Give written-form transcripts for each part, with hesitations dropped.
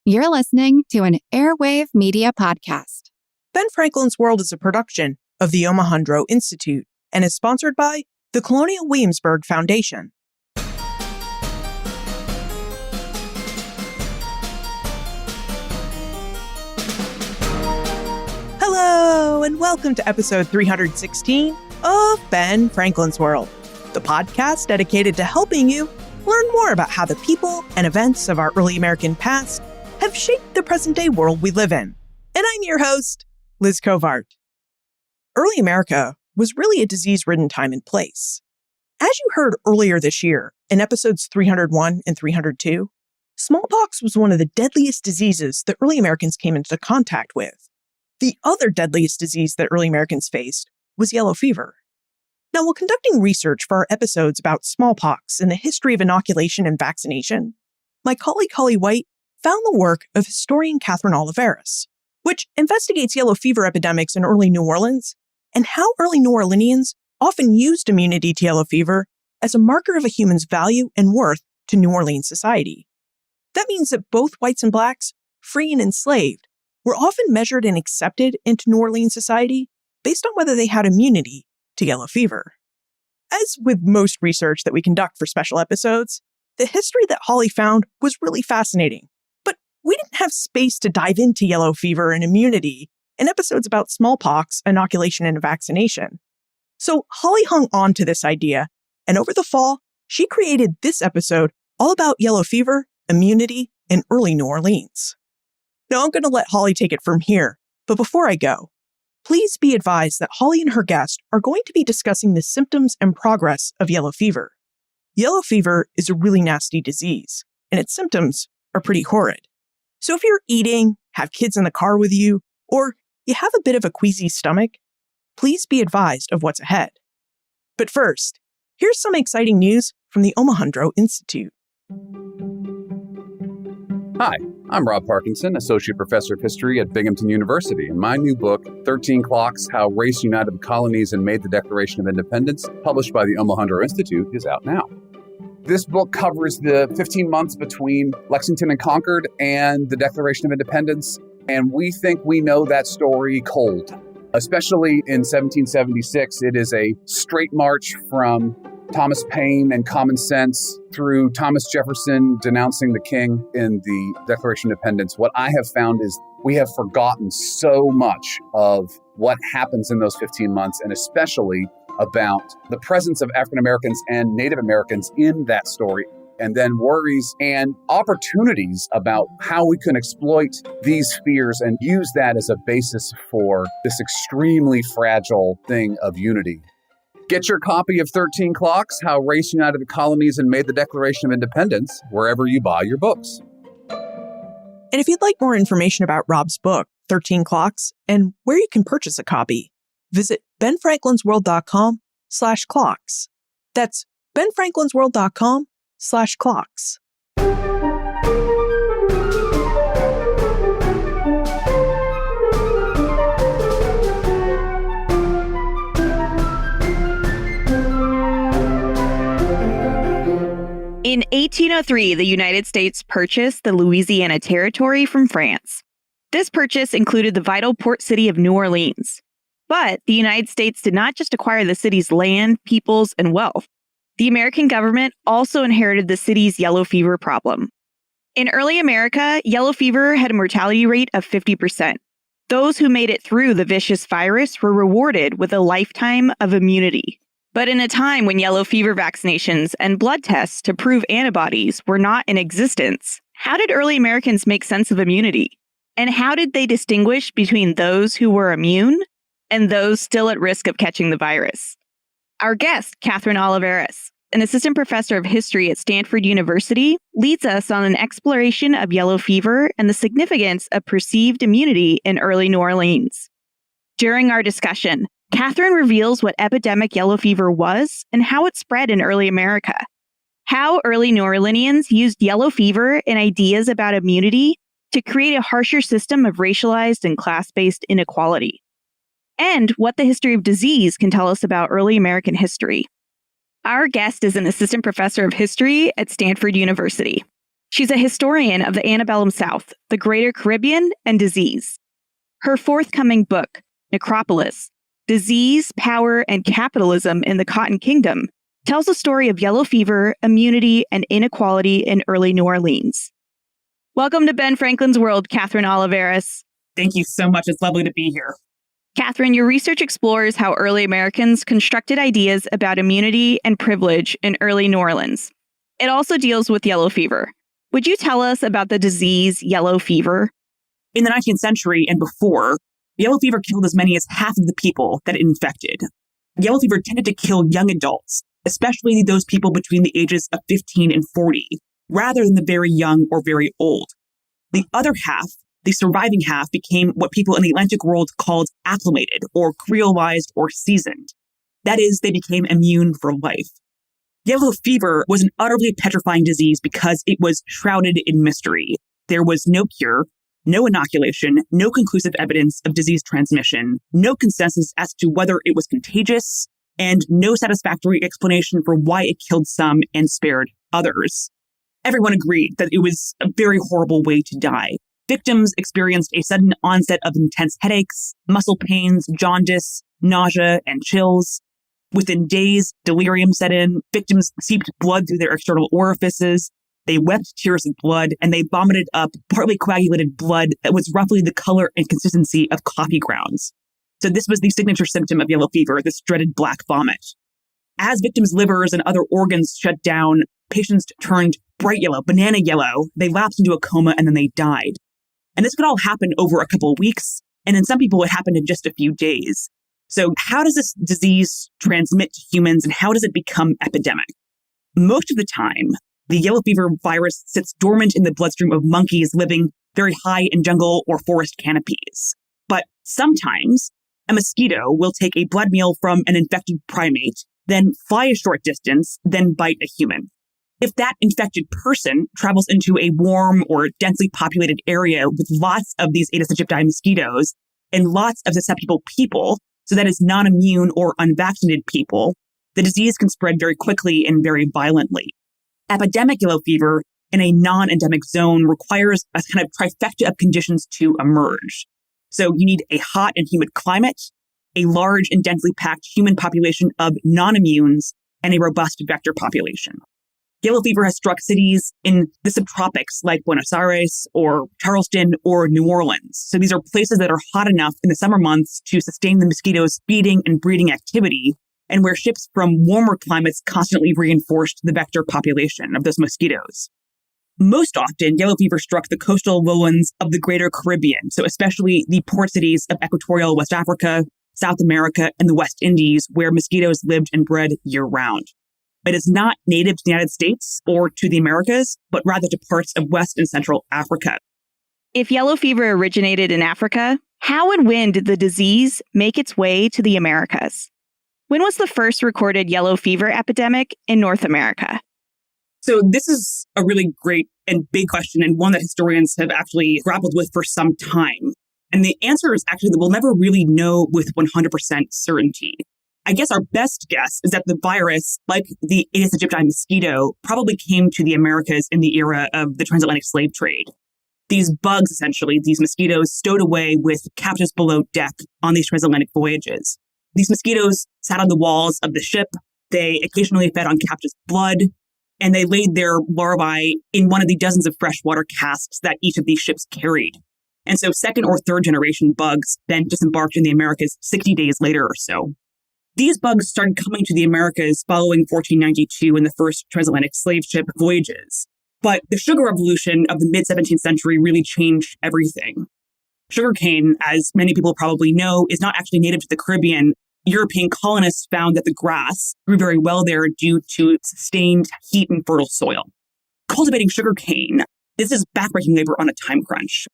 You're listening to an Airwave Media Podcast. Ben Franklin's World is a production of the Omohundro Institute and is sponsored by the Colonial Williamsburg Foundation. Hello, and welcome to episode 316 of Ben Franklin's World, the podcast dedicated to helping you learn more about how the people and events of our early American past have shaped the present-day world we live in. And I'm your host, Liz Covart. Early America was really a disease-ridden time and place. As you heard earlier this year in episodes 301 and 302, smallpox was one of the deadliest diseases that early Americans came into contact with. The other deadliest disease that early Americans faced was yellow fever. Now, while conducting research for our episodes about smallpox and the history of inoculation and vaccination, my colleague Holly White found the work of historian Catherine Oliveras, which investigates yellow fever epidemics in early New Orleans and how early New Orleanians often used immunity to yellow fever as a marker of a human's value and worth to New Orleans society. That means that both whites and blacks, free and enslaved, were often measured and accepted into New Orleans society based on whether they had immunity to yellow fever. As with most research that we conduct for special episodes, the history that Holly found was really fascinating. We didn't have space to dive into yellow fever and immunity in episodes about smallpox, inoculation, and vaccination. So Holly hung on to this idea, and over the fall, she created this episode all about yellow fever, immunity, and early New Orleans. Now I'm going to let Holly take it from here, but before I go, please be advised that Holly and her guest are going to be discussing the symptoms and progress of yellow fever. Yellow fever is a really nasty disease, and its symptoms are pretty horrid. So if you're eating, have kids in the car with you, or you have a bit of a queasy stomach, please be advised of what's ahead. But first, here's some exciting news from the Omohundro Institute. Hi, I'm Rob Parkinson, Associate Professor of History at Binghamton University, and my new book, 13 Clocks, How Race United the Colonies and Made the Declaration of Independence, published by the Omohundro Institute, is out now. This book covers the 15 months between Lexington and Concord and the Declaration of Independence, and we think we know that story cold. Especially in 1776, it is a straight march from Thomas Paine and common sense through Thomas Jefferson denouncing the king in the Declaration of Independence. What I have found is we have forgotten so much of what happens in those 15 months, and especially about the presence of African Americans and Native Americans in that story, and then worries and opportunities about how we can exploit these fears and use that as a basis for this extremely fragile thing of unity. Get your copy of 13 Clocks, How Race United the Colonies and Made the Declaration of Independence, wherever you buy your books. And if you'd like more information about Rob's book, 13 Clocks, and where you can purchase a copy, visit benfranklinsworld.com/clocks. That's benfranklinsworld.com/clocks. In 1803, the United States purchased the Louisiana Territory from France. This purchase included the vital port city of New Orleans. But the United States did not just acquire the city's land, peoples, and wealth. The American government also inherited the city's yellow fever problem. In early America, yellow fever had a mortality rate of 50%. Those who made it through the vicious virus were rewarded with a lifetime of immunity. But in a time when yellow fever vaccinations and blood tests to prove antibodies were not in existence, how did early Americans make sense of immunity? And how did they distinguish between those who were immune and those still at risk of catching the virus? Our guest, Catherine Oliveras, an assistant professor of history at Stanford University, leads us on an exploration of yellow fever and the significance of perceived immunity in early New Orleans. During our discussion, Catherine reveals what epidemic yellow fever was and how it spread in early America, how early New Orleanians used yellow fever and ideas about immunity to create a harsher system of racialized and class-based inequality, and what the history of disease can tell us about early American history. Our guest is an assistant professor of history at Stanford University. She's a historian of the antebellum South, the Greater Caribbean, and disease. Her forthcoming book, Necropolis: Disease, Power, and Capitalism in the Cotton Kingdom, tells the story of yellow fever, immunity, and inequality in early New Orleans. Welcome to Ben Franklin's World, Catherine Oliveras. Thank you so much. It's lovely to be here. Catherine, your research explores how early Americans constructed ideas about immunity and privilege in early New Orleans. It also deals with yellow fever. Would you tell us about the disease yellow fever? In the 19th century and before, yellow fever killed as many as half of the people that it infected. Yellow fever tended to kill young adults, especially those people between the ages of 15 and 40, rather than the very young or very old. The other half, the surviving half, became what people in the Atlantic world called acclimated or creolized or seasoned. That is, they became immune for life. Yellow fever was an utterly petrifying disease because it was shrouded in mystery. There was no cure, no inoculation, no conclusive evidence of disease transmission, no consensus as to whether it was contagious, and no satisfactory explanation for why it killed some and spared others. Everyone agreed that it was a very horrible way to die. Victims experienced a sudden onset of intense headaches, muscle pains, jaundice, nausea, and chills. Within days, delirium set in. Victims seeped blood through their external orifices. They wept tears of blood, and they vomited up partly coagulated blood that was roughly the color and consistency of coffee grounds. So this was the signature symptom of yellow fever, this dreaded black vomit. As victims' livers and other organs shut down, patients turned bright yellow, banana yellow. They lapsed into a coma, and then they died. And this could all happen over a couple of weeks, and in some people it happened in just a few days. So how does this disease transmit to humans, and how does it become epidemic? Most of the time, the yellow fever virus sits dormant in the bloodstream of monkeys living very high in jungle or forest canopies. But sometimes a mosquito will take a blood meal from an infected primate, then fly a short distance, then bite a human. If that infected person travels into a warm or densely populated area with lots of these Aedes aegypti mosquitoes and lots of susceptible people, so that is non-immune or unvaccinated people, the disease can spread very quickly and very violently. Epidemic yellow fever in a non-endemic zone requires a kind of trifecta of conditions to emerge. So you need a hot and humid climate, a large and densely packed human population of non-immunes, and a robust vector population. Yellow fever has struck cities in the subtropics like Buenos Aires or Charleston or New Orleans. So these are places that are hot enough in the summer months to sustain the mosquitoes' feeding and breeding activity, and where ships from warmer climates constantly reinforced the vector population of those mosquitoes. Most often, yellow fever struck the coastal lowlands of the Greater Caribbean, so especially the port cities of equatorial West Africa, South America, and the West Indies, where mosquitoes lived and bred year-round. It is not native to the United States or to the Americas, but rather to parts of West and Central Africa. If yellow fever originated in Africa, how and when did the disease make its way to the Americas? When was the first recorded yellow fever epidemic in North America? So this is a really great and big question, and one that historians have actually grappled with for some time. And the answer is actually that we'll never really know with 100% certainty. I guess our best guess is that the virus, like the Aedes aegypti mosquito, probably came to the Americas in the era of the transatlantic slave trade. These bugs, essentially, these mosquitoes, stowed away with captives below deck on these transatlantic voyages. These mosquitoes sat on the walls of the ship. They occasionally fed on captives' blood, and they laid their larvae in one of the dozens of freshwater casks that each of these ships carried. And so second or third generation bugs then disembarked in the Americas 60 days later or so. These bugs started coming to the Americas following 1492 and the first transatlantic slave ship voyages. But the sugar revolution of the mid-17th century really changed everything. Sugarcane, as many people probably know, is not actually native to the Caribbean. European colonists found that the grass grew very well there due to sustained heat and fertile soil. Cultivating sugarcane, this is backbreaking labor on a time crunch.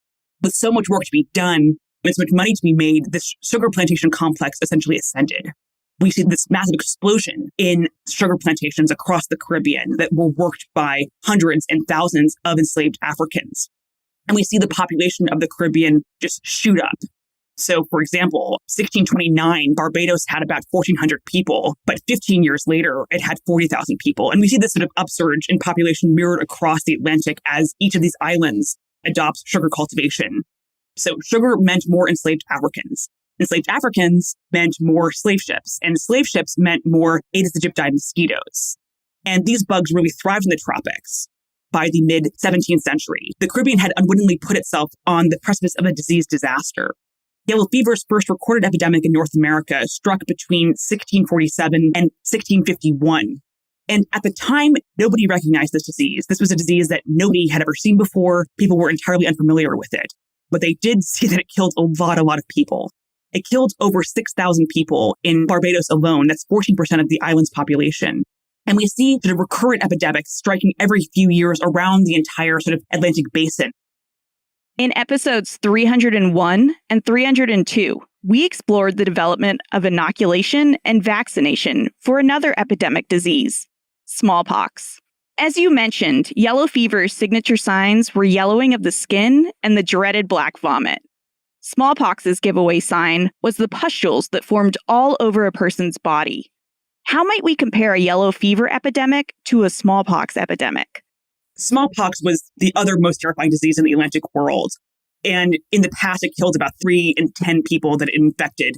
With so much work to be done and so much money to be made, this sugar plantation complex essentially ascended. We see this massive explosion in sugar plantations across the Caribbean that were worked by hundreds and thousands of enslaved Africans. And we see the population of the Caribbean just shoot up. So, for example, 1629, Barbados had about 1,400 people, but 15 years later, it had 40,000 people. And we see this sort of upsurge in population mirrored across the Atlantic as each of these islands adopts sugar cultivation. So sugar meant more enslaved Africans. Enslaved Africans meant more slave ships, and slave ships meant more Aedes aegypti mosquitoes. And these bugs really thrived in the tropics. By the mid-17th century, the Caribbean had unwittingly put itself on the precipice of a disease disaster. Yellow fever's first recorded epidemic in North America struck between 1647 and 1651. And at the time, nobody recognized this disease. This was a disease that nobody had ever seen before. People were entirely unfamiliar with it. But they did see that it killed a lot of people. It killed over 6,000 people in Barbados alone. That's 14% of the island's population. And we see sort of recurrent epidemics striking every few years around the entire sort of Atlantic basin. In episodes 301 and 302, we explored the development of inoculation and vaccination for another epidemic disease, smallpox. As you mentioned, yellow fever's signature signs were yellowing of the skin and the dreaded black vomit. Smallpox's giveaway sign was the pustules that formed all over a person's body. How might we compare a yellow fever epidemic to a smallpox epidemic? Smallpox was the other most terrifying disease in the Atlantic world. And in the past, it killed about 3 in 10 people that it infected.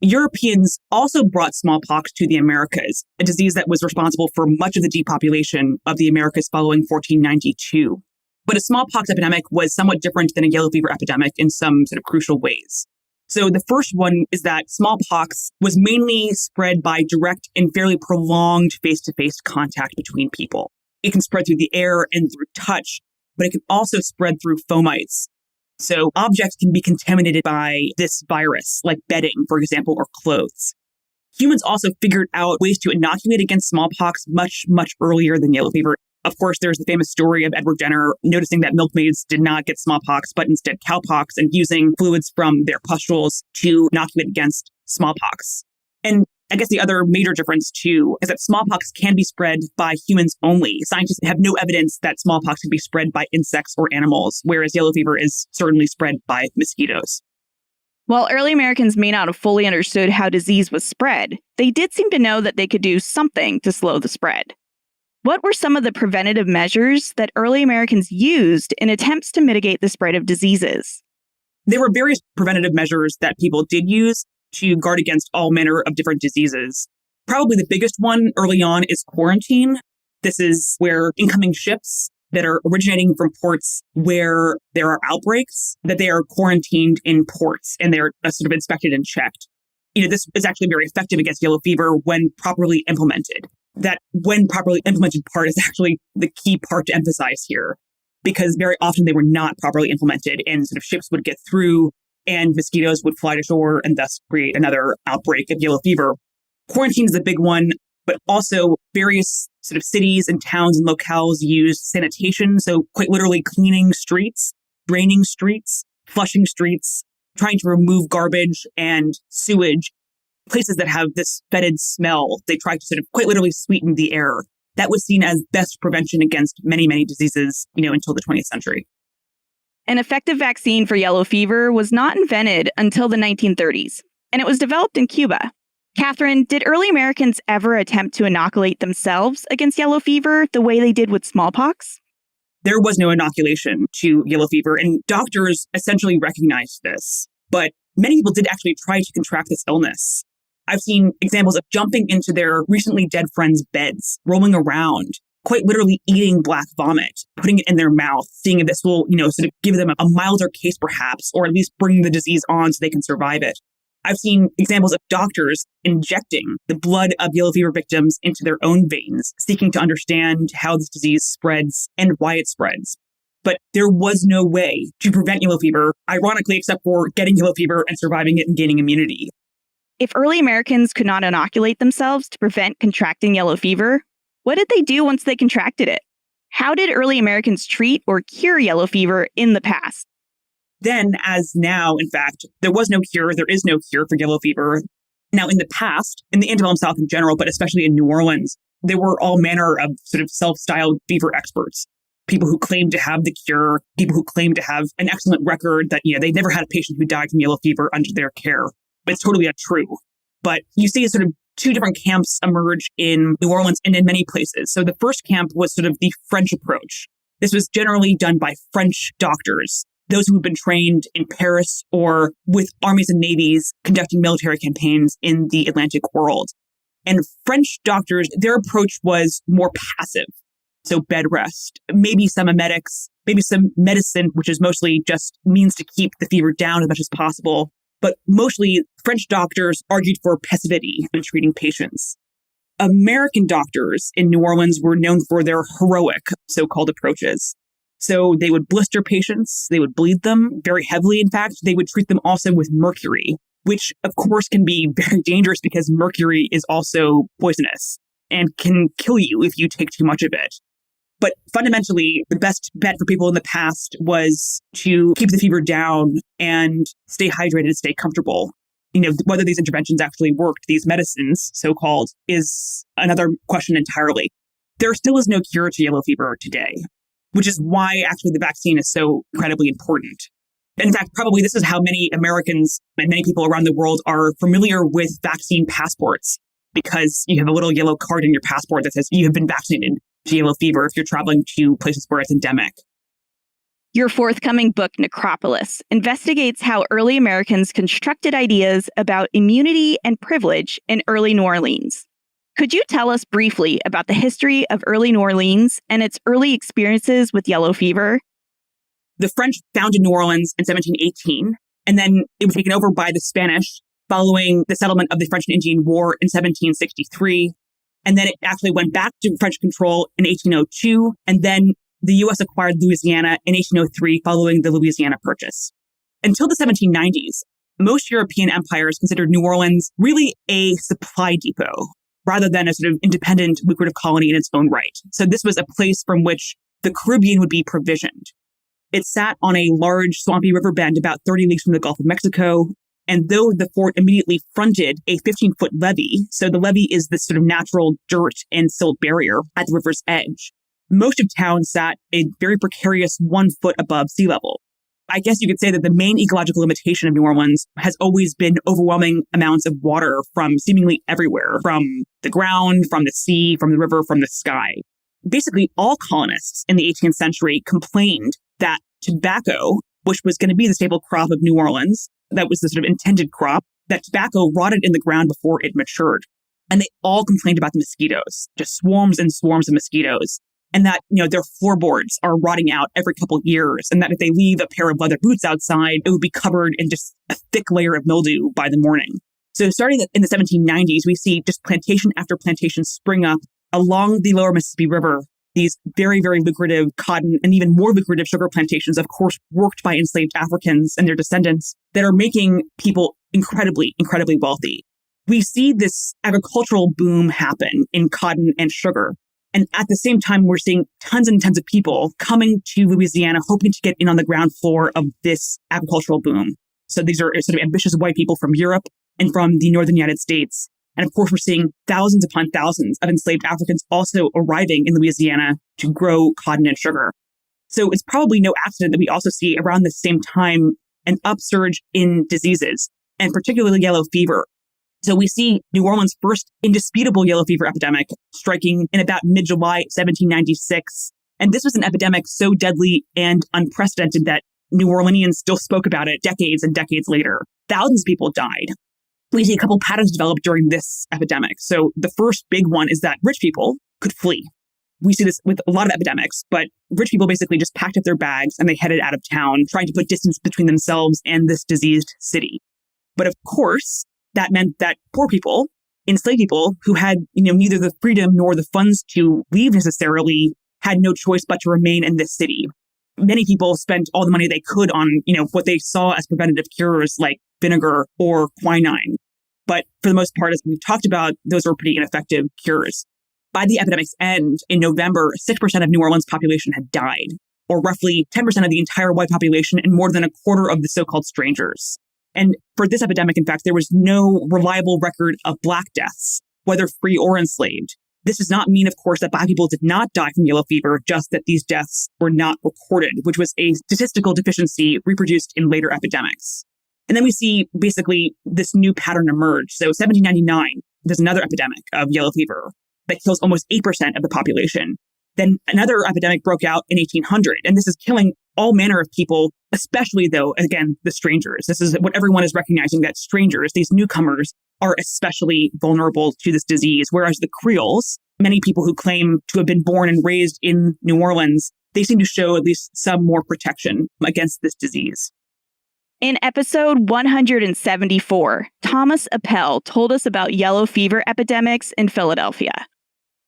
Europeans also brought smallpox to the Americas, a disease that was responsible for much of the depopulation of the Americas following 1492. But a smallpox epidemic was somewhat different than a yellow fever epidemic in some sort of crucial ways. So the first one is that smallpox was mainly spread by direct and fairly prolonged face-to-face contact between people. It can spread through the air and through touch, but it can also spread through fomites. So objects can be contaminated by this virus, like bedding, for example, or clothes. Humans also figured out ways to inoculate against smallpox much, much earlier than yellow fever. Of course, there's the famous story of Edward Jenner noticing that milkmaids did not get smallpox, but instead cowpox, and using fluids from their pustules to inoculate against smallpox. And I guess the other major difference, too, is that smallpox can be spread by humans only. Scientists have no evidence that smallpox can be spread by insects or animals, whereas yellow fever is certainly spread by mosquitoes. While early Americans may not have fully understood how disease was spread, they did seem to know that they could do something to slow the spread. What were some of the preventative measures that early Americans used in attempts to mitigate the spread of diseases? There were various preventative measures that people did use to guard against all manner of different diseases. Probably the biggest one early on is quarantine. This is where incoming ships that are originating from ports where there are outbreaks, that they are quarantined in ports and they're sort of inspected and checked. This is actually very effective against yellow fever when properly implemented. That when properly implemented part is actually the key part to emphasize here, because very often they were not properly implemented and sort of ships would get through and mosquitoes would fly to shore and thus create another outbreak of yellow fever. Quarantine is a big one, but also various sort of cities and towns and locales used sanitation. So quite literally cleaning streets, draining streets, flushing streets, trying to remove garbage and sewage. Places that have this fetid smell, they tried to sort of quite literally sweeten the air. That was seen as best prevention against many, many diseases, until the 20th century. An effective vaccine for yellow fever was not invented until the 1930s, and it was developed in Cuba. Catherine, did early Americans ever attempt to inoculate themselves against yellow fever the way they did with smallpox? There was no inoculation to yellow fever, and doctors essentially recognized this. But many people did actually try to contract this illness. I've seen examples of jumping into their recently dead friends' beds, rolling around, quite literally eating black vomit, putting it in their mouth, seeing if this will, sort of give them a milder case perhaps, or at least bring the disease on so they can survive it. I've seen examples of doctors injecting the blood of yellow fever victims into their own veins, seeking to understand how this disease spreads and why it spreads. But there was no way to prevent yellow fever, ironically, except for getting yellow fever and surviving it and gaining immunity. If early Americans could not inoculate themselves to prevent contracting yellow fever, what did they do once they contracted it? How did early Americans treat or cure yellow fever in the past? Then, as now, in fact, there was no cure, there is no cure for yellow fever. Now, in the past, in the antebellum South in general, but especially in New Orleans, there were all manner of sort of self-styled fever experts. people who claim to have the cure, people who claim to have an excellent record that, they never had a patient who died from yellow fever under their care. But it's totally untrue. But you see sort of two different camps emerge in New Orleans and in many places. So the first camp was sort of the French approach. This was generally done by French doctors, those who had been trained in Paris or with armies and navies conducting military campaigns in the Atlantic world. And French doctors, their approach was more passive. So bed rest, maybe some emetics, maybe some medicine, which is mostly just means to keep the fever down as much as possible. But mostly French doctors argued for passivity in treating patients. American doctors in New Orleans were known for their heroic so-called approaches. So they would blister patients, they would bleed them very heavily. In fact, they would treat them also with mercury, which of course can be very dangerous because mercury is also poisonous and can kill you if you take too much of it. But fundamentally, the best bet for people in the past was to keep the fever down and stay hydrated and stay comfortable. Whether these interventions actually worked, these medicines, so-called, is another question entirely. There still is no cure to yellow fever today, which is why actually the vaccine is so incredibly important. In fact, probably this is how many Americans and many people around the world are familiar with vaccine passports, because you have a little yellow card in your passport that says you have been vaccinated to yellow fever if you're traveling to places where it's endemic. Your forthcoming book, Necropolis, investigates how early Americans constructed ideas about immunity and privilege in early New Orleans. Could you tell us briefly about the history of early New Orleans and its early experiences with yellow fever? The French founded New Orleans in 1718, and then it was taken over by the Spanish following the settlement of the French and Indian War in 1763. And then it actually went back to French control in 1802. And then the U.S. acquired Louisiana in 1803 following the Louisiana Purchase. Until the 1790s, most European empires considered New Orleans really a supply depot rather than a sort of independent, lucrative colony in its own right. So this was a place from which the Caribbean would be provisioned. It sat on a large swampy river bend about 30 leagues from the Gulf of Mexico. And though the fort immediately fronted a 15-foot levee, so the levee is this sort of natural dirt and silt barrier at the river's edge, most of town sat a very precarious 1 foot above sea level. I guess you could say that the main ecological limitation of New Orleans has always been overwhelming amounts of water from seemingly everywhere, from the ground, from the sea, from the river, from the sky. Basically, all colonists in the 18th century complained that tobacco, which was going to be the staple crop of New Orleans, that was the sort of intended crop, that tobacco rotted in the ground before it matured. And they all complained about the mosquitoes, just swarms and swarms of mosquitoes. And that, their floorboards are rotting out every couple of years. And that if they leave a pair of leather boots outside, it would be covered in just a thick layer of mildew by the morning. So starting in the 1790s, we see just plantation after plantation spring up along the lower Mississippi River. These very, very lucrative cotton and even more lucrative sugar plantations, of course, worked by enslaved Africans and their descendants that are making people incredibly, incredibly wealthy. We see this agricultural boom happen in cotton and sugar. And at the same time, we're seeing tons and tons of people coming to Louisiana, hoping to get in on the ground floor of this agricultural boom. So these are sort of ambitious white people from Europe and from the northern United States. And of course, we're seeing thousands upon thousands of enslaved Africans also arriving in Louisiana to grow cotton and sugar. So it's probably no accident that we also see around the same time an upsurge in diseases, and particularly yellow fever. So we see New Orleans' first indisputable yellow fever epidemic striking in about mid-July 1796. And this was an epidemic so deadly and unprecedented that New Orleanians still spoke about it decades and decades later. Thousands of people died. We see a couple patterns develop during this epidemic. So the first big one is that rich people could flee. We see this with a lot of epidemics, but rich people basically just packed up their bags and they headed out of town, trying to put distance between themselves and this diseased city. But of course, that meant that poor people, enslaved people who had, neither the freedom nor the funds to leave necessarily, had no choice but to remain in this city. Many people spent all the money they could on, what they saw as preventative cures like vinegar or quinine. But for the most part, as we've talked about, those were pretty ineffective cures. By the epidemic's end, in November, 6% of New Orleans' population had died, or roughly 10% of the entire white population and more than a quarter of the so-called strangers. And for this epidemic, in fact, there was no reliable record of Black deaths, whether free or enslaved. This does not mean, of course, that Black people did not die from yellow fever, just that these deaths were not recorded, which was a statistical deficiency reproduced in later epidemics. And then we see basically this new pattern emerge. So 1799, there's another epidemic of yellow fever that kills almost 8% of the population. Then another epidemic broke out in 1800, and this is killing all manner of people, especially, though, again, the strangers. This is what everyone is recognizing, that strangers, these newcomers, are especially vulnerable to this disease, whereas the Creoles, many people who claim to have been born and raised in New Orleans, they seem to show at least some more protection against this disease. In episode 174, Thomas Appel told us about yellow fever epidemics in Philadelphia.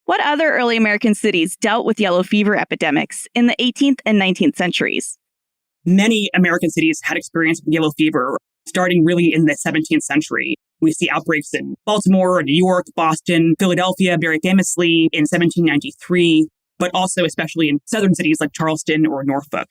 What other early American cities dealt with yellow fever epidemics in the 18th and 19th centuries? Many American cities had experience with yellow fever, starting really in the 17th century. We see outbreaks in Baltimore, New York, Boston, Philadelphia, very famously in 1793, but also especially in southern cities like Charleston or Norfolk.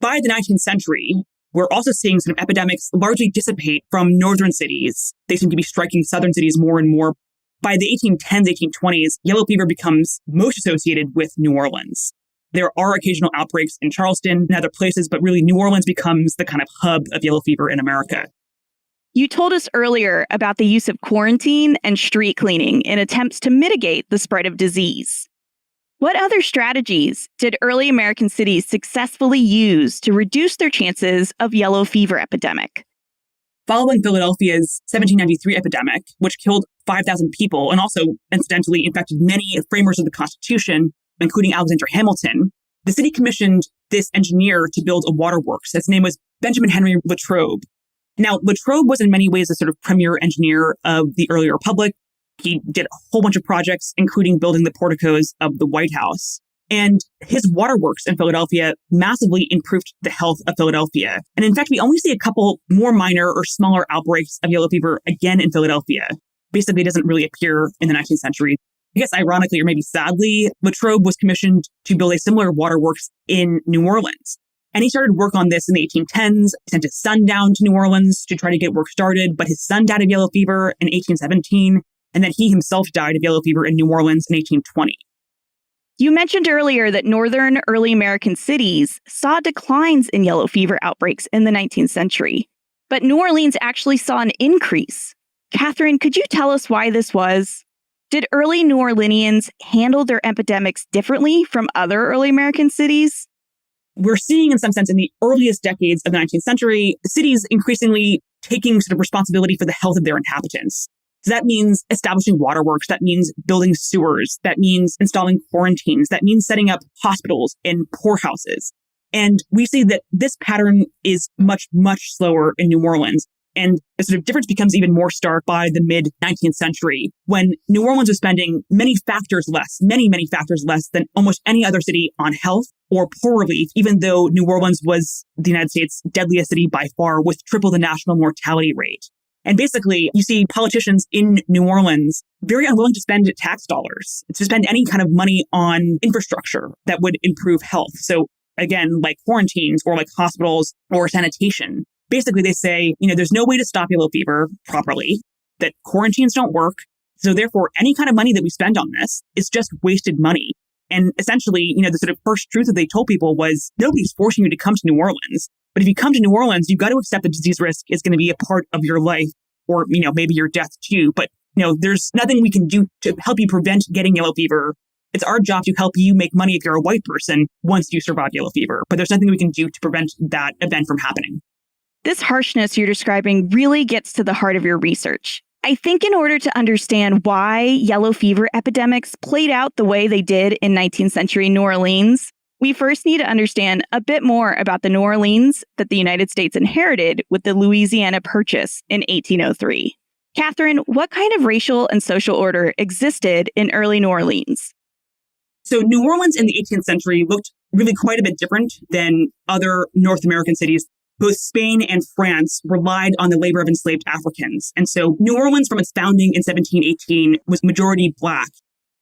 By the 19th century, we're also seeing some epidemics largely dissipate from northern cities. They seem to be striking southern cities more and more. By the 1810s, 1820s, yellow fever becomes most associated with New Orleans. There are occasional outbreaks in Charleston and other places, but really New Orleans becomes the kind of hub of yellow fever in America. You told us earlier about the use of quarantine and street cleaning in attempts to mitigate the spread of disease. What other strategies did early American cities successfully use to reduce their chances of yellow fever epidemic? Following Philadelphia's 1793 epidemic, which killed 5,000 people and also incidentally infected many framers of the Constitution, including Alexander Hamilton, the city commissioned this engineer to build a waterworks. His name was Benjamin Henry Latrobe. Now, Latrobe was in many ways a sort of premier engineer of the early republic. He did a whole bunch of projects, including building the porticos of the White House. And his waterworks in Philadelphia massively improved the health of Philadelphia. And in fact, we only see a couple more minor or smaller outbreaks of yellow fever again in Philadelphia. Basically, it doesn't really appear in the 19th century. I guess ironically, or maybe sadly, Latrobe was commissioned to build a similar waterworks in New Orleans. And he started work on this in the 1810s, sent his son down to New Orleans to try to get work started, but his son died of yellow fever in 1817, and then he himself died of yellow fever in New Orleans in 1820. You mentioned earlier that northern early American cities saw declines in yellow fever outbreaks in the 19th century, but New Orleans actually saw an increase. Catherine, could you tell us why this was? Did early New Orleanians handle their epidemics differently from other early American cities? We're seeing, in some sense, in the earliest decades of the 19th century, cities increasingly taking sort of responsibility for the health of their inhabitants. So that means establishing waterworks. That means building sewers. That means installing quarantines. That means setting up hospitals and poorhouses. And we see that this pattern is much, much slower in New Orleans. And the sort of difference becomes even more stark by the mid-19th century, when New Orleans was spending many factors less than almost any other city on health or poor relief, even though New Orleans was the United States' deadliest city by far, with triple the national mortality rate. And basically, you see politicians in New Orleans very unwilling to spend tax dollars, to spend any kind of money on infrastructure that would improve health. So again, like quarantines or like hospitals or sanitation. Basically, they say, there's no way to stop yellow fever properly, that quarantines don't work. So therefore, any kind of money that we spend on this is just wasted money. And essentially, the sort of first truth that they told people was nobody's forcing you to come to New Orleans. But if you come to New Orleans, you've got to accept that disease risk is going to be a part of your life, or, maybe your death too. But, there's nothing we can do to help you prevent getting yellow fever. It's our job to help you make money if you're a white person once you survive yellow fever. But there's nothing we can do to prevent that event from happening. This harshness you're describing really gets to the heart of your research. I think in order to understand why yellow fever epidemics played out the way they did in 19th century New Orleans, we first need to understand a bit more about the New Orleans that the United States inherited with the Louisiana Purchase in 1803. Catherine, what kind of racial and social order existed in early New Orleans? So New Orleans in the 18th century looked really quite a bit different than other North American cities. Both Spain and France relied on the labor of enslaved Africans. And so New Orleans, from its founding in 1718, was majority Black.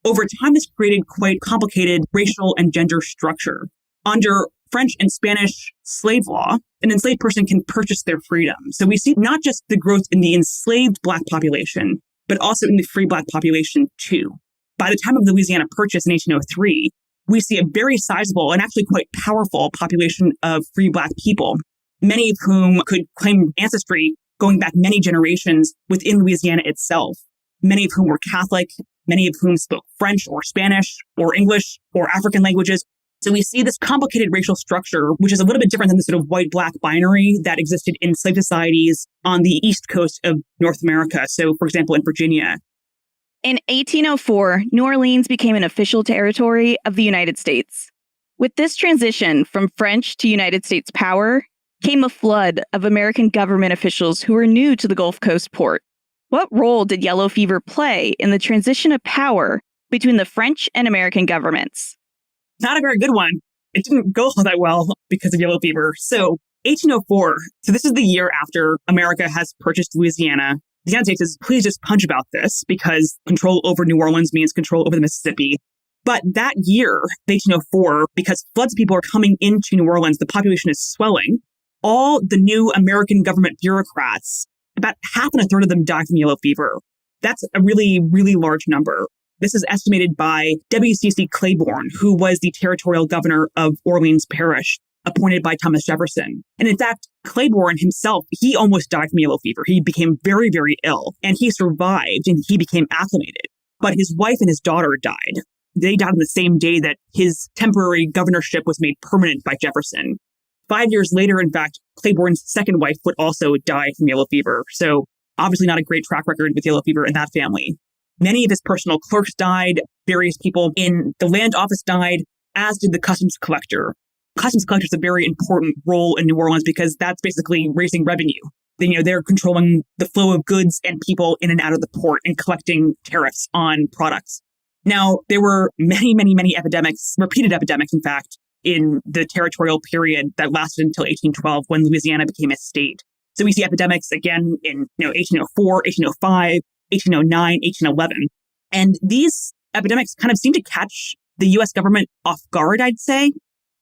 Over time, this created quite complicated racial and gender structure. Under French and Spanish slave law, an enslaved person can purchase their freedom. So we see not just the growth in the enslaved Black population, but also in the free Black population too. By the time of the Louisiana Purchase in 1803, we see a very sizable and actually quite powerful population of free Black people, many of whom could claim ancestry going back many generations within Louisiana itself, many of whom were Catholic, many of whom spoke French or Spanish or English or African languages. So we see this complicated racial structure, which is a little bit different than the sort of white-Black binary that existed in slave societies on the east coast of North America. So, for example, in Virginia. In 1804, New Orleans became an official territory of the United States. With this transition from French to United States power came a flood of American government officials who were new to the Gulf Coast port. What role did yellow fever play in the transition of power between the French and American governments? Not a very good one. It didn't go all that well because of yellow fever. So 1804, so this is the year after America has purchased Louisiana. The United States says, please just punch about this because control over New Orleans means control over the Mississippi. But that year, 1804, because floods of people are coming into New Orleans, the population is swelling. All the new American government bureaucrats, about half and a third of them died from yellow fever. That's a really, really large number. This is estimated by W.C.C. Claiborne, who was the territorial governor of Orleans Parish, appointed by Thomas Jefferson. And in fact, Claiborne himself, he almost died from yellow fever. He became very, very ill, and he survived and he became acclimated. But his wife and his daughter died. They died on the same day that his temporary governorship was made permanent by Jefferson. 5 years later, in fact, Claiborne's second wife would also die from yellow fever. So obviously not a great track record with yellow fever in that family. Many of his personal clerks died. Various people in the land office died, as did the customs collector. Customs collector is a very important role in New Orleans because that's basically raising revenue. They're controlling the flow of goods and people in and out of the port and collecting tariffs on products. Now, there were many, many, many epidemics, repeated epidemics, in fact, in the territorial period that lasted until 1812 when Louisiana became a state. So we see epidemics again in 1804, 1805, 1809, 1811. And these epidemics kind of seem to catch the U.S. government off guard, I'd say.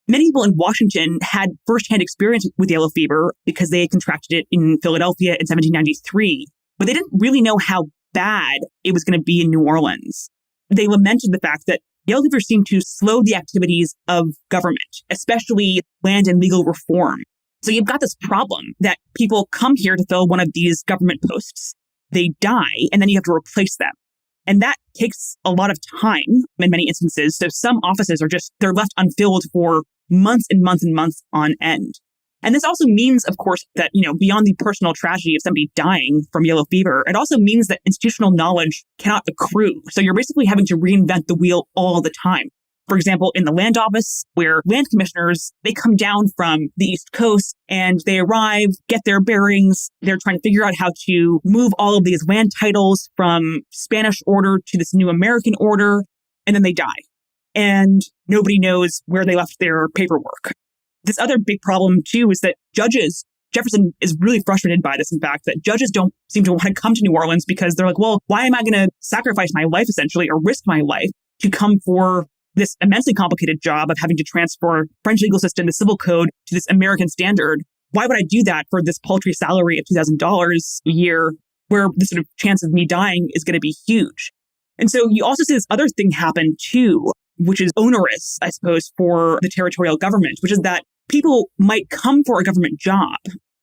Many people in Washington had firsthand experience with yellow fever because they had contracted it in Philadelphia in 1793, but they didn't really know how bad it was going to be in New Orleans. They lamented the fact that yellow fever seemed to slow the activities of government, especially land and legal reform. So you've got this problem that people come here to fill one of these government posts. They die, and then you have to replace them. And that takes a lot of time in many instances. So some offices they're left unfilled for months and months and months on end. And this also means, of course, that, beyond the personal tragedy of somebody dying from yellow fever, it also means that institutional knowledge cannot accrue. So you're basically having to reinvent the wheel all the time. For example, in the land office, where land commissioners, they come down from the East Coast and they arrive, get their bearings. They're trying to figure out how to move all of these land titles from Spanish order to this new American order, and then they die. And nobody knows where they left their paperwork. This other big problem, too, is that Jefferson is really frustrated by this, in fact, that judges don't seem to want to come to New Orleans because they're like, well, why am I going to sacrifice my life, essentially, or risk my life to come for this immensely complicated job of having to transfer French legal system, the civil code, to this American standard? Why would I do that for this paltry salary of $2,000 a year, where the sort of chance of me dying is going to be huge? And so you also see this other thing happen, too, which is onerous, I suppose, for the territorial government, which is that people might come for a government job,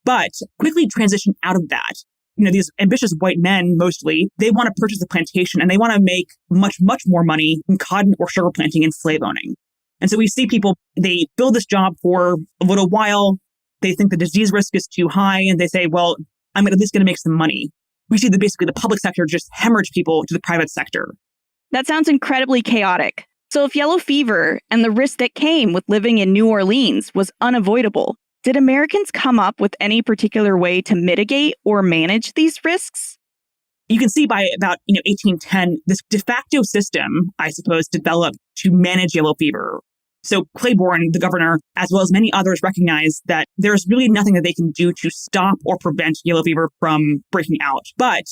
but quickly transition out of that. These ambitious white men, mostly, they want to purchase a plantation and they want to make much, much more money in cotton or sugar planting and slave owning. And so we see people, they fill this job for a little while. They think the disease risk is too high and they say, well, I'm at least going to make some money. We see that basically the public sector just hemorrhage people to the private sector. That sounds incredibly chaotic. So if yellow fever and the risk that came with living in New Orleans was unavoidable, did Americans come up with any particular way to mitigate or manage these risks? You can see by about 1810, this de facto system, I suppose, developed to manage yellow fever. So Claiborne, the governor, as well as many others, recognized that there's really nothing that they can do to stop or prevent yellow fever from breaking out. But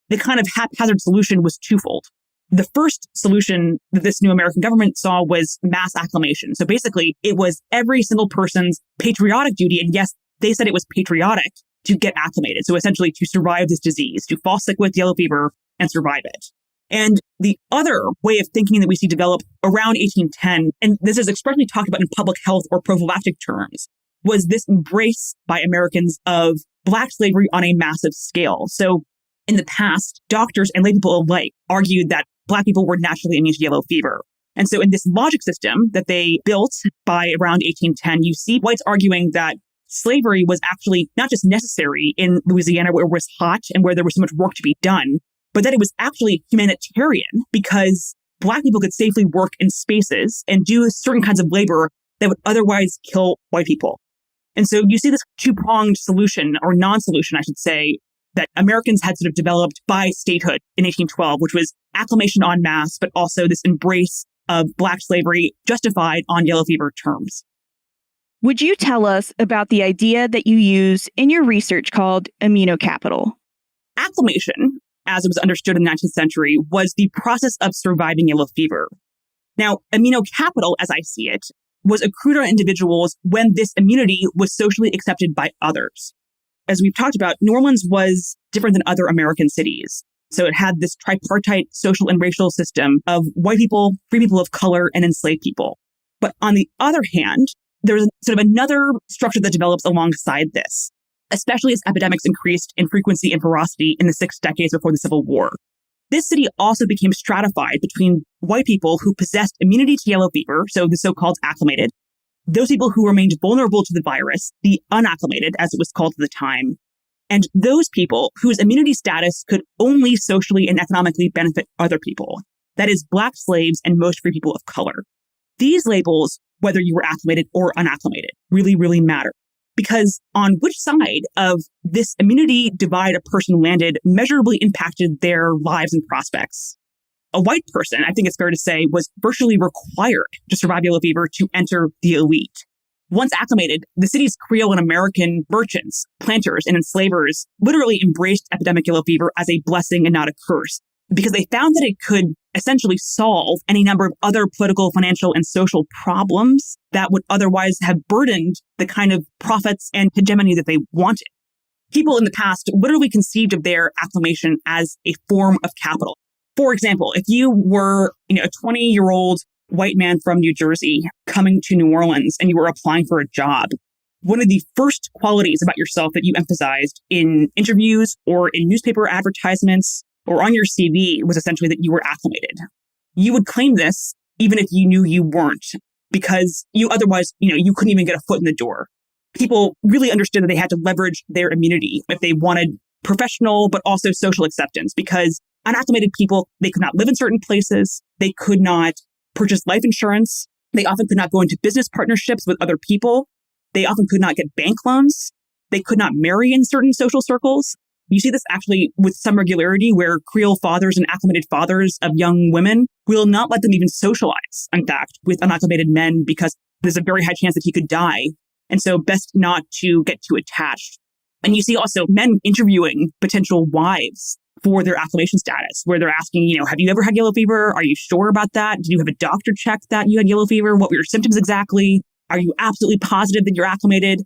the kind of haphazard solution was twofold. The first solution that this new American government saw was mass acclimation. So basically, it was every single person's patriotic duty. And yes, they said it was patriotic to get acclimated. So essentially to survive this disease, to fall sick with yellow fever and survive it. And the other way of thinking that we see develop around 1810, and this is expressly talked about in public health or prophylactic terms, was this embrace by Americans of Black slavery on a massive scale. So in the past, doctors and lay people alike argued that Black people were naturally immune to yellow fever. And so in this logic system that they built by around 1810, you see whites arguing that slavery was actually not just necessary in Louisiana where it was hot and where there was so much work to be done, but that it was actually humanitarian because Black people could safely work in spaces and do certain kinds of labor that would otherwise kill white people. And so you see this two-pronged solution, or non-solution, I should say, that Americans had sort of developed by statehood in 1812, which was acclamation en masse, but also this embrace of Black slavery justified on yellow fever terms. Would you tell us about the idea that you use in your research called immunocapital? Acclamation, as it was understood in the 19th century, was the process of surviving yellow fever. Now, immunocapital, as I see it, was accrued on individuals when this immunity was socially accepted by others. As we've talked about, New Orleans was different than other American cities. So it had this tripartite social and racial system of white people, free people of color, and enslaved people. But on the other hand, there's sort of another structure that develops alongside this, especially as epidemics increased in frequency and ferocity in the 6 decades before the Civil War. This city also became stratified between white people who possessed immunity to yellow fever, so the so-called acclimated, those people who remained vulnerable to the virus, the unacclimated, as it was called at the time, and those people whose immunity status could only socially and economically benefit other people, that is, Black slaves and most free people of color. These labels, whether you were acclimated or unacclimated, really, really matter. Because on which side of this immunity divide a person landed measurably impacted their lives and prospects. A white person, I think it's fair to say, was virtually required to survive yellow fever to enter the elite. Once acclimated, the city's Creole and American merchants, planters, and enslavers literally embraced epidemic yellow fever as a blessing and not a curse, because they found that it could essentially solve any number of other political, financial, and social problems that would otherwise have burdened the kind of profits and hegemony that they wanted. People in the past literally conceived of their acclamation as a form of capital. For example, if you were, a 20-year-old white man from New Jersey coming to New Orleans and you were applying for a job, one of the first qualities about yourself that you emphasized in interviews or in newspaper advertisements or on your CV was essentially that you were acclimated. You would claim this even if you knew you weren't, because you otherwise, you couldn't even get a foot in the door. People really understood that they had to leverage their immunity if they wanted professional, but also social acceptance, because unacclimated people, they could not live in certain places. They could not purchase life insurance. They often could not go into business partnerships with other people. They often could not get bank loans. They could not marry in certain social circles. You see this actually with some regularity where Creole fathers and acclimated fathers of young women will not let them even socialize, in fact, with unacclimated men because there's a very high chance that he could die. And so best not to get too attached. And you see also men interviewing potential wives for their acclimation status, where they're asking, have you ever had yellow fever? Are you sure about that? Did you have a doctor check that you had yellow fever? What were your symptoms exactly? Are you absolutely positive that you're acclimated?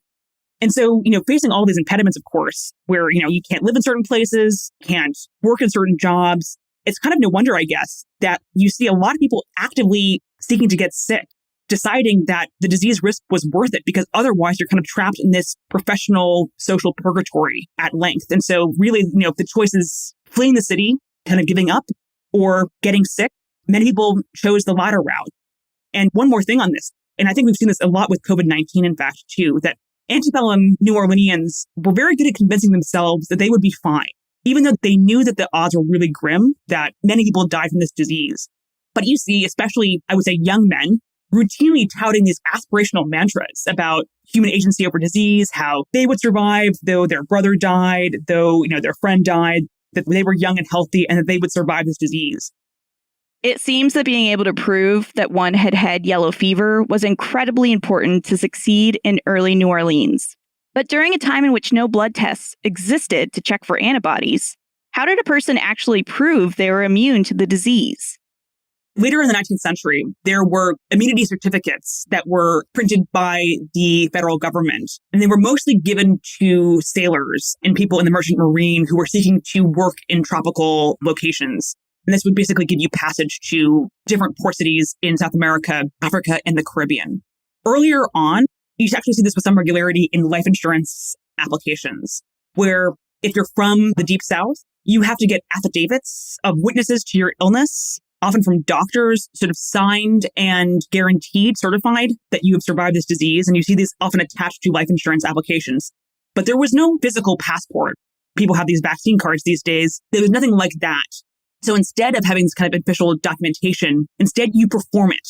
And so, facing all these impediments, of course, where, you can't live in certain places, can't work in certain jobs, it's kind of no wonder, I guess, that you see a lot of people actively seeking to get sick, deciding that the disease risk was worth it because otherwise you're kind of trapped in this professional social purgatory at length. And so really, if the choice is fleeing the city, kind of giving up, or getting sick, many people chose the latter route. And one more thing on this, and I think we've seen this a lot with COVID-19, in fact, too, that antebellum New Orleanians were very good at convincing themselves that they would be fine, even though they knew that the odds were really grim, that many people died from this disease. But you see, especially, I would say, young men routinely touting these aspirational mantras about human agency over disease, how they would survive, though their brother died, though, their friend died, that they were young and healthy, and that they would survive this disease. It seems that being able to prove that one had had yellow fever was incredibly important to succeed in early New Orleans. But during a time in which no blood tests existed to check for antibodies, how did a person actually prove they were immune to the disease? Later in the 19th century, there were immunity certificates that were printed by the federal government, and they were mostly given to sailors and people in the merchant marine who were seeking to work in tropical locations. And this would basically give you passage to different port cities in South America, Africa, and the Caribbean. Earlier on, you actually see this with some regularity in life insurance applications, where if you're from the Deep South, you have to get affidavits of witnesses to your illness, often from doctors, sort of signed and guaranteed, certified that you have survived this disease. And you see these often attached to life insurance applications. But there was no physical passport. People have these vaccine cards these days. There was nothing like that. So instead of having this kind of official documentation, instead you perform it.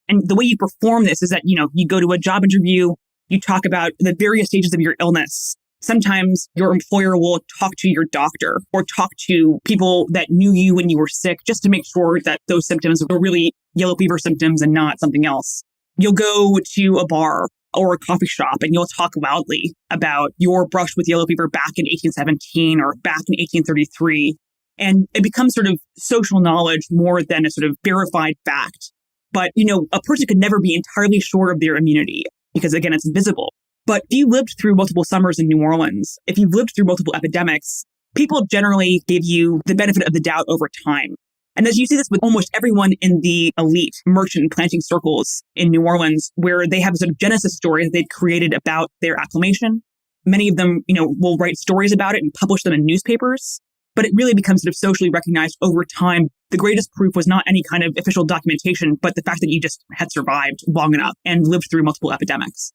And the way you perform this is that, you go to a job interview, you talk about the various stages of your illness. Sometimes your employer will talk to your doctor or talk to people that knew you when you were sick just to make sure that those symptoms were really yellow fever symptoms and not something else. You'll go to a bar or a coffee shop and you'll talk loudly about your brush with yellow fever back in 1817 or back in 1833. And it becomes sort of social knowledge more than a sort of verified fact. But, a person could never be entirely sure of their immunity because, again, it's invisible. But if you lived through multiple summers in New Orleans, if you've lived through multiple epidemics, people generally give you the benefit of the doubt over time. And as you see this with almost everyone in the elite merchant planting circles in New Orleans, where they have a sort of genesis story that they'd created about their acclimation. Many of them, will write stories about it and publish them in newspapers. But it really becomes sort of socially recognized over time. The greatest proof was not any kind of official documentation, but the fact that you just had survived long enough and lived through multiple epidemics.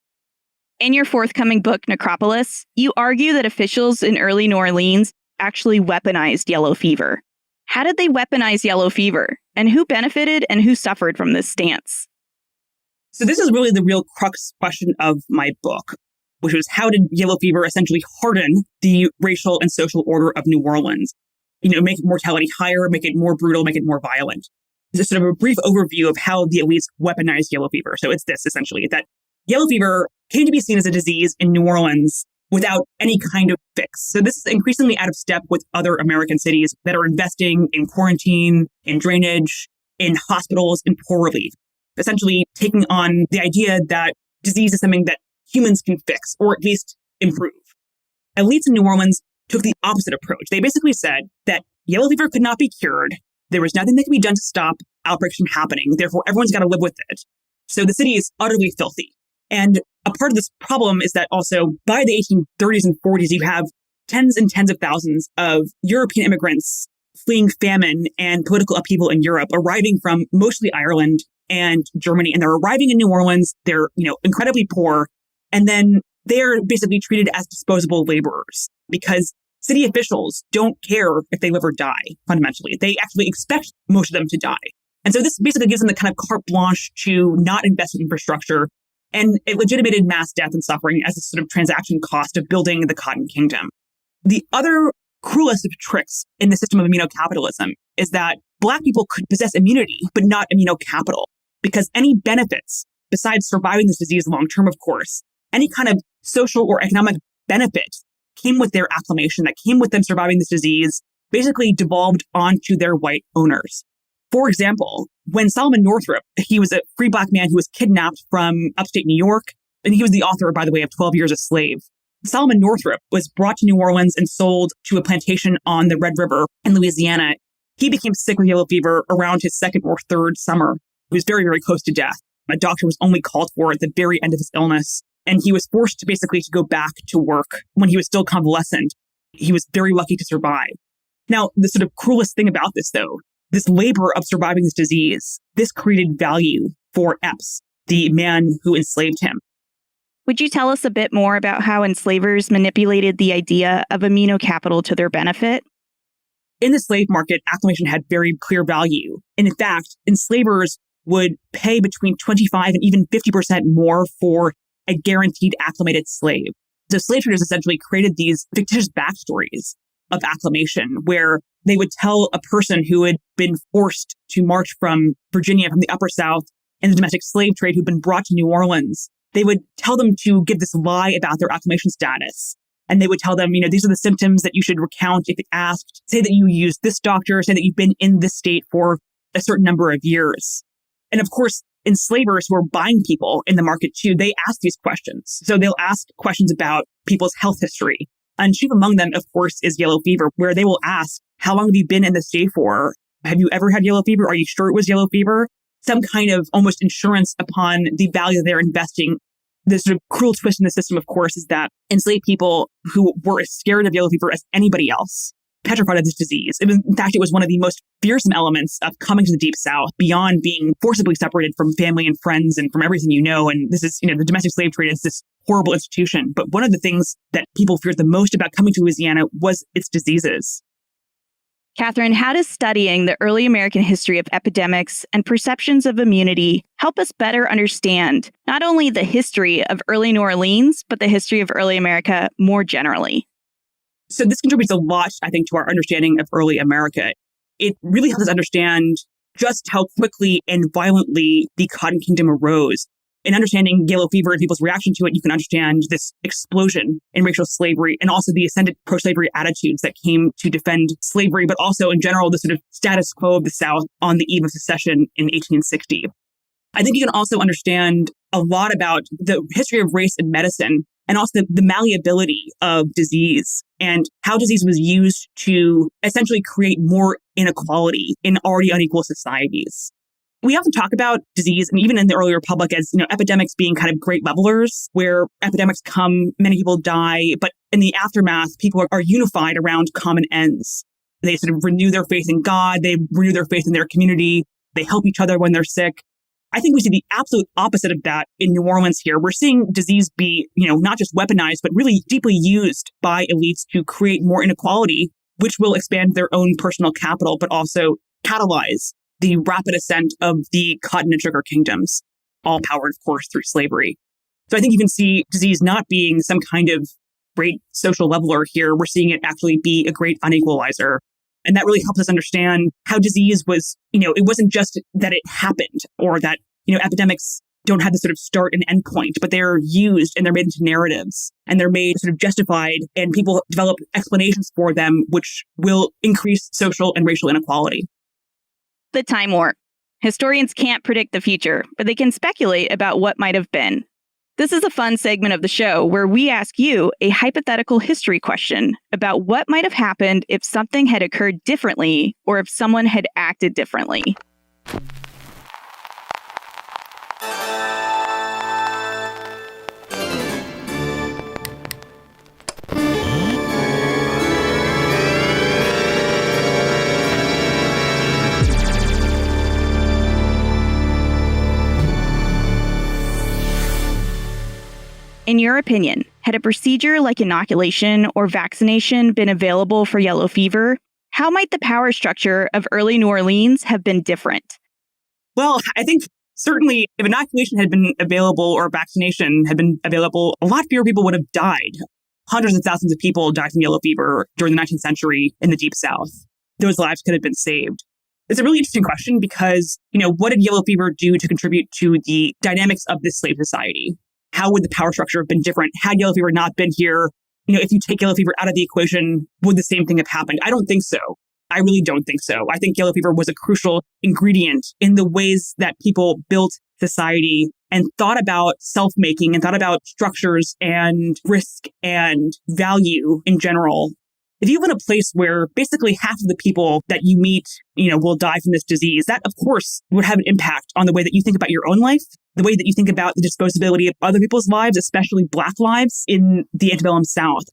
In your forthcoming book, Necropolis, you argue that officials in early New Orleans actually weaponized yellow fever. How did they weaponize yellow fever? And who benefited and who suffered from this stance? So this is really the real crux question of my book, which was how did yellow fever essentially harden the racial and social order of New Orleans? Make mortality higher, make it more brutal, make it more violent. This is sort of a brief overview of how the elites weaponized yellow fever. So it's this, essentially, that yellow fever came to be seen as a disease in New Orleans without any kind of fix. So this is increasingly out of step with other American cities that are investing in quarantine, in drainage, in hospitals, in poor relief. Essentially taking on the idea that disease is something that humans can fix, or at least improve. Elites in New Orleans took the opposite approach. They basically said that yellow fever could not be cured. There was nothing that could be done to stop outbreaks from happening. Therefore, everyone's got to live with it. So the city is utterly filthy. And a part of this problem is that also by the 1830s and 40s, you have tens and tens of thousands of European immigrants fleeing famine and political upheaval in Europe, arriving from mostly Ireland and Germany. And they're arriving in New Orleans. They're, incredibly poor. And then they're basically treated as disposable laborers because city officials don't care if they live or die, fundamentally. They actually expect most of them to die. And so this basically gives them the kind of carte blanche to not invest in infrastructure. And it legitimated mass death and suffering as a sort of transaction cost of building the Cotton Kingdom. The other cruelest of tricks in the system of immunocapitalism is that Black people could possess immunity, but not immunocapital, because any benefits, besides surviving this disease long-term, of course, any kind of social or economic benefit came with their acclimation, that came with them surviving this disease, basically devolved onto their white owners. For example, when Solomon Northup, he was a free Black man who was kidnapped from upstate New York, and he was the author, by the way, of 12 Years a Slave. Solomon Northup was brought to New Orleans and sold to a plantation on the Red River in Louisiana. He became sick with yellow fever around his second or third summer. He was very, very close to death. A doctor was only called for at the very end of his illness. And he was forced to basically go back to work when he was still convalescent. He was very lucky to survive. Now, the sort of cruelest thing about this, though, this labor of surviving this disease, this created value for Epps, the man who enslaved him. Would you tell us a bit more about how enslavers manipulated the idea of immunocapital to their benefit? In the slave market, acclimation had very clear value. And in fact, enslavers would pay between 25 and even 50% more for a guaranteed acclimated slave. So slave traders essentially created these fictitious backstories of acclimation where they would tell a person who had been forced to march from Virginia, from the Upper South, in the domestic slave trade, who'd been brought to New Orleans. They would tell them to give this lie about their acclimation status. And they would tell them, these are the symptoms that you should recount if asked. Say that you used this doctor, say that you've been in this state for a certain number of years. And of course, enslavers who are buying people in the market too, they ask these questions. So they'll ask questions about people's health history. And chief among them, of course, is yellow fever, where they will ask, how long have you been in this state for? Have you ever had yellow fever? Are you sure it was yellow fever? Some kind of almost insurance upon the value that they're investing. The sort of cruel twist in the system, of course, is that enslaved people who were as scared of yellow fever as anybody else, petrified of this disease. In fact, it was one of the most fearsome elements of coming to the Deep South, beyond being forcibly separated from family and friends and from everything you know. And this is, the domestic slave trade is this horrible institution. But one of the things that people feared the most about coming to Louisiana was its diseases. Catherine, how does studying the early American history of epidemics and perceptions of immunity help us better understand not only the history of early New Orleans, but the history of early America more generally? So this contributes a lot, I think, to our understanding of early America. It really helps us understand just how quickly and violently the Cotton Kingdom arose. In understanding yellow fever and people's reaction to it, you can understand this explosion in racial slavery and also the ascendant pro-slavery attitudes that came to defend slavery, but also in general, the sort of status quo of the South on the eve of secession in 1860. I think you can also understand a lot about the history of race and medicine and also the malleability of disease and how disease was used to essentially create more inequality in already unequal societies. We often talk about disease, and even in the early republic, as epidemics being kind of great levelers, where epidemics come, many people die, but in the aftermath, people are unified around common ends. They sort of renew their faith in God, they renew their faith in their community, they help each other when they're sick. I think we see the absolute opposite of that in New Orleans here. We're seeing disease be, not just weaponized, but really deeply used by elites to create more inequality, which will expand their own personal capital, but also catalyze the rapid ascent of the cotton and sugar kingdoms, all powered, of course, through slavery. So I think you can see disease not being some kind of great social leveler here. We're seeing it actually be a great unequalizer. And that really helps us understand how disease was, it wasn't just that it happened or that, epidemics don't have this sort of start and end point, but they're used and they're made into narratives and they're made sort of justified, and people develop explanations for them, which will increase social and racial inequality. The time warp. Historians can't predict the future, but they can speculate about what might have been. This is a fun segment of the show where we ask you a hypothetical history question about what might have happened if something had occurred differently or if someone had acted differently. In your opinion, had a procedure like inoculation or vaccination been available for yellow fever, how might the power structure of early New Orleans have been different? Well, I think certainly if inoculation had been available or vaccination had been available, a lot fewer people would have died. Hundreds of thousands of people died from yellow fever during the 19th century in the Deep South. Those lives could have been saved. It's a really interesting question because, what did yellow fever do to contribute to the dynamics of this slave society? How would the power structure have been different had yellow fever not been here? If you take yellow fever out of the equation, would the same thing have happened? I don't think so. I really don't think so. I think yellow fever was a crucial ingredient in the ways that people built society and thought about self-making and thought about structures and risk and value in general. If you live in a place where basically half of the people that you meet, will die from this disease, that of course would have an impact on the way that you think about your own life, the way that you think about the disposability of other people's lives, especially Black lives in the antebellum South.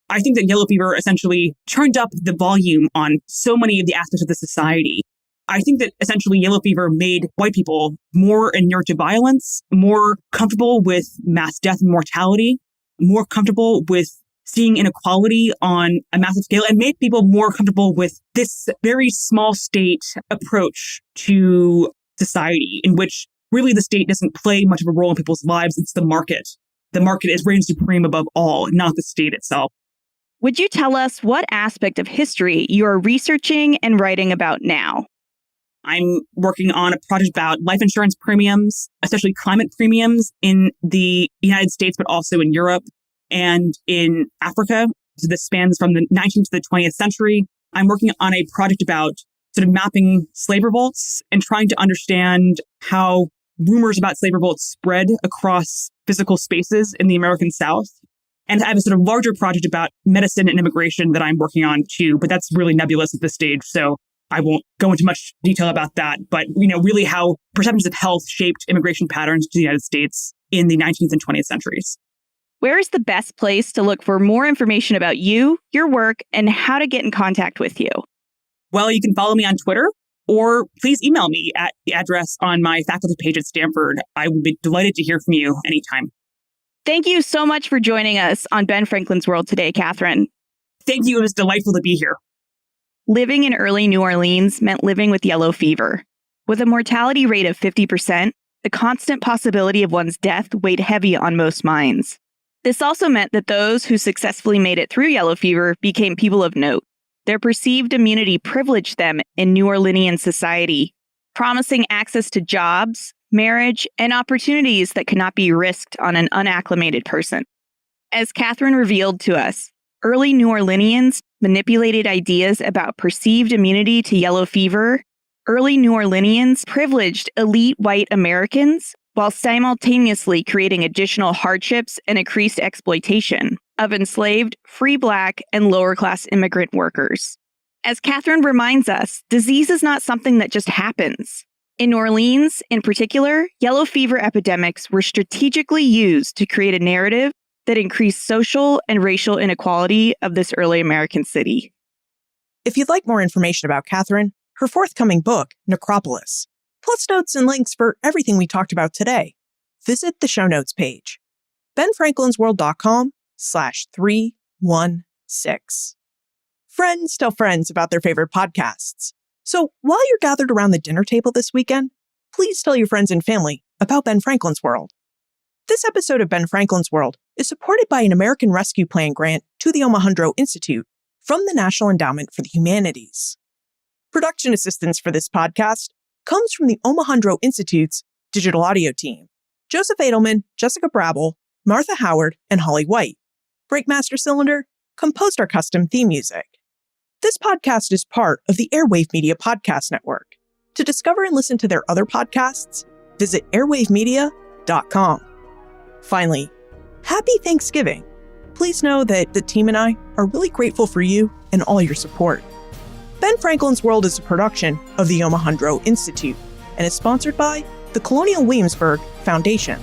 I think that yellow fever essentially turned up the volume on so many of the aspects of the society. I think that essentially yellow fever made white people more inured to violence, more comfortable with mass death and mortality, more comfortable with seeing inequality on a massive scale, and made people more comfortable with this very small state approach to society in which really the state doesn't play much of a role in people's lives. It's the market. The market is reigns supreme above all, not the state itself. Would you tell us what aspect of history you are researching and writing about now? I'm working on a project about life insurance premiums, especially climate premiums in the United States, but also in Europe and in Africa. So this spans from the 19th to the 20th century. I'm working on a project about sort of mapping slave revolts and trying to understand how rumors about slave revolts spread across physical spaces in the American South. And I have a sort of larger project about medicine and immigration that I'm working on too, but that's really nebulous at this stage. So I won't go into much detail about that, but, really how perceptions of health shaped immigration patterns to the United States in the 19th and 20th centuries. Where is the best place to look for more information about you, your work, and how to get in contact with you? Well, you can follow me on Twitter, or please email me at the address on my faculty page at Stanford. I would be delighted to hear from you anytime. Thank you so much for joining us on Ben Franklin's World today, Catherine. Thank you. It was delightful to be here. Living in early New Orleans meant living with yellow fever. With a mortality rate of 50%, the constant possibility of one's death weighed heavy on most minds. This also meant that those who successfully made it through yellow fever became people of note. Their perceived immunity privileged them in New Orleanian society, promising access to jobs, marriage, and opportunities that could not be risked on an unacclimated person. As Catherine revealed to us, early New Orleanians manipulated ideas about perceived immunity to yellow fever. Early New Orleanians privileged elite white Americans while simultaneously creating additional hardships and increased exploitation of enslaved, free Black, and lower-class immigrant workers. As Catherine reminds us, disease is not something that just happens. In New Orleans, in particular, yellow fever epidemics were strategically used to create a narrative that increased social and racial inequality of this early American city. If you'd like more information about Catherine, her forthcoming book, Necropolis, plus notes and links for everything we talked about today, visit the show notes page, benfranklinsworld.com/316. Friends tell friends about their favorite podcasts. So while you're gathered around the dinner table this weekend, please tell your friends and family about Ben Franklin's World. This episode of Ben Franklin's World is supported by an American Rescue Plan grant to the Omohundro Institute from the National Endowment for the Humanities. Production assistance for this podcast comes from the Omohundro Institute's digital audio team: Joseph Edelman, Jessica Brabble, Martha Howard, and Holly White. Breakmaster Cylinder composed our custom theme music. This podcast is part of the Airwave Media Podcast Network. To discover and listen to their other podcasts, visit airwavemedia.com. Finally, happy Thanksgiving. Please know that the team and I are really grateful for you and all your support. Ben Franklin's World is a production of the Omohundro Institute and is sponsored by the Colonial Williamsburg Foundation.